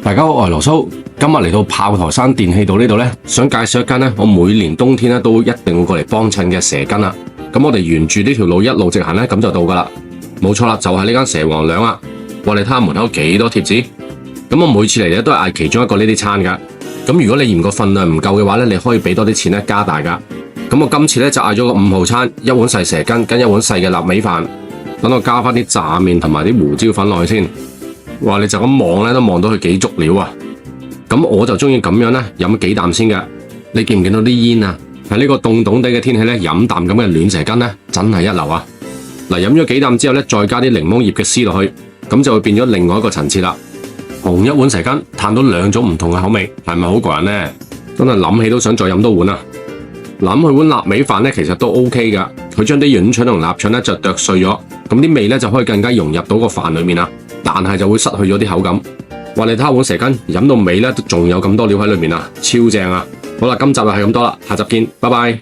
大家好，我係羅蘇，今日嚟到炮台山電氣道呢度呢，想介紹一間呢，我每年冬天呢都一定會過嚟幫襯嘅蛇羹啦。咁我哋沿住呢條路一路直行呢，咁就到噶啦。冇錯啦，就係呢間蛇王娘啊。哇，你睇下門口幾多貼紙。咁我每次嚟呢都係嗌其中一個呢啲餐噶。咁如果你嫌個份量唔夠嘅話呢，你可以俾多啲錢呢加大噶。咁我今次呢就嗌咗個5號餐，一碗細蛇羹跟一碗細嘅臘味飯。等我加翻啲炸麵同埋啲胡椒粉落去先。哇！你就咁望咧，都望到佢幾足料啊！咁我就中意咁樣咧，飲幾啖先嘅。你見唔見到啲煙啊？喺呢個凍凍地嘅天氣咧，飲啖咁嘅暖蛇羹咧，真係一流啊！嗱，飲咗幾啖之後咧，再加啲檸檬葉嘅絲落去，咁就會變咗另外一個層次啦。同一碗蛇羹，嘆到兩種唔同嘅口味，係咪好過癮呢？真係諗起都想再飲多碗啊！諗佢碗臘味飯咧，其實都 OK 噶。佢將啲潤腸同臘腸咧就剁碎咗，咁啲味咧就可以更加融入到個飯裏面啦。但係就會失去咗啲口感。哇！你睇下碗蛇羹飲到尾咧，都仲有咁多料喺裏面啊，超正啊！好啦，今集就係咁多啦，下集見，拜拜。